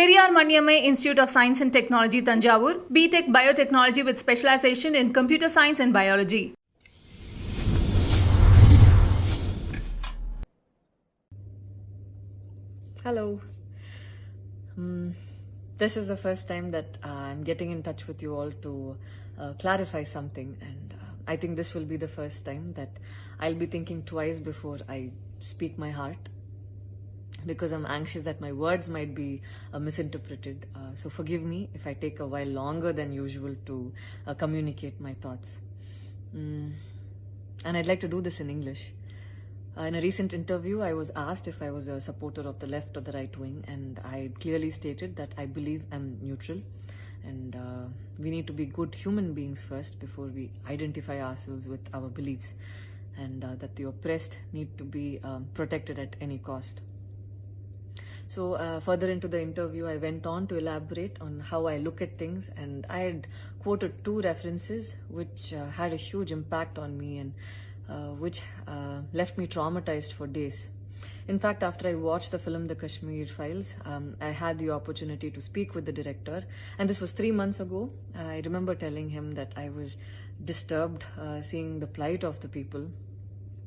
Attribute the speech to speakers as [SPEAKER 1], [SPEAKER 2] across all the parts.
[SPEAKER 1] Periyar Maniammai Institute of Science and Technology, Tanjavur, B.Tech Biotechnology with specialization in Computer Science and Biology.
[SPEAKER 2] Hello. This is the first time that I'm getting in touch with you all to clarify something, and I think this will be the first time that I'll be thinking twice before I speak my heart, because I'm anxious that my words might be misinterpreted. So forgive me if I take a while longer than usual to communicate my thoughts. And I'd like to do this in English. In a recent interview, I was asked if I was a supporter of the left or the right wing, and I clearly stated that I believe I'm neutral, and we need to be good human beings first before we identify ourselves with our beliefs, and that the oppressed need to be protected at any cost. So further into the interview, I went on to elaborate on how I look at things, and I had quoted two references which had a huge impact on me, and which left me traumatized for days. In fact, after I watched the film The Kashmir Files, I had the opportunity to speak with the director, and this was 3 months ago. I remember telling him that I was disturbed seeing the plight of the people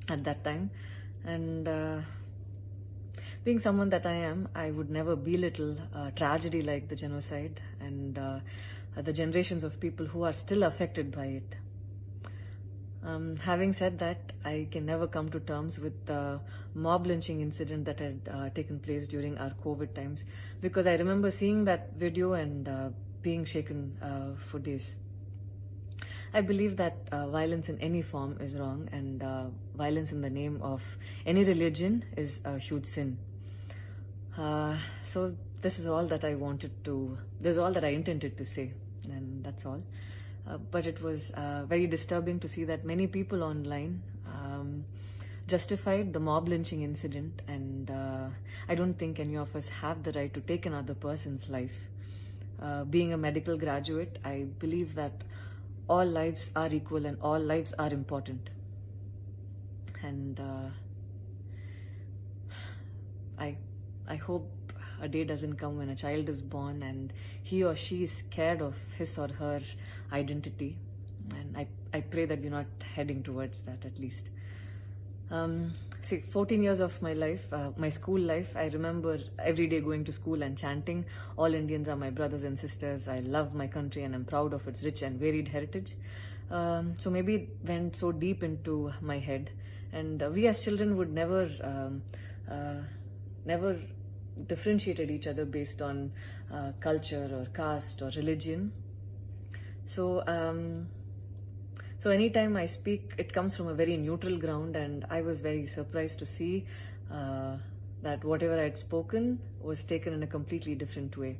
[SPEAKER 2] at that time, and being someone that I am, I would never belittle tragedy like the genocide and the generations of people who are still affected by it. Having said that, I can never come to terms with the mob lynching incident that had taken place during our COVID times, because I remember seeing that video and being shaken for days. I believe that violence in any form is wrong, and violence in the name of any religion is a huge sin. So this is all that I this is all that I intended to say, and that's all. But it was very disturbing to see that many people online justified the mob lynching incident, and I don't think any of us have the right to take another person's life. Being a medical graduate, I believe that all lives are equal and all lives are important. And I hope a day doesn't come when a child is born and he or she is scared of his or her identity, and I pray that we're not heading towards that, at least. 14 years of my life, my school life, I remember every day going to school and chanting, "All Indians are my brothers and sisters. I love my country and I'm proud of its rich and varied heritage." So maybe it went so deep into my head, and we as children would never differentiated each other based on culture or caste or religion. So anytime I speak, it comes from a very neutral ground, and I was very surprised to see that whatever I had spoken was taken in a completely different way.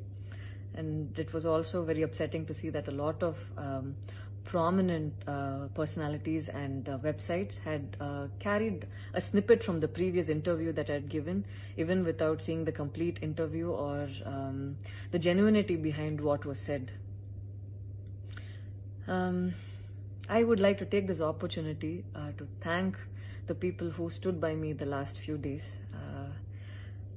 [SPEAKER 2] And it was also very upsetting to see that a lot of prominent personalities and websites had carried a snippet from the previous interview that I had given, even without seeing the complete interview or the genuinity behind what was said. I would like to take this opportunity to thank the people who stood by me the last few days,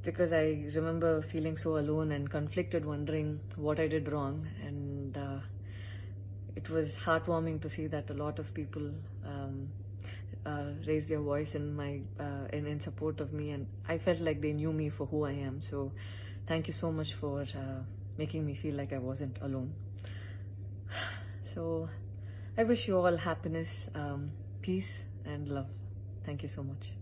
[SPEAKER 2] because I remember feeling so alone and conflicted, wondering what I did wrong, and it was heartwarming to see that a lot of people raised their voice in support of me, and I felt like they knew me for who I am. So thank you so much for making me feel like I wasn't alone. So I wish you all happiness, peace and love. Thank you so much.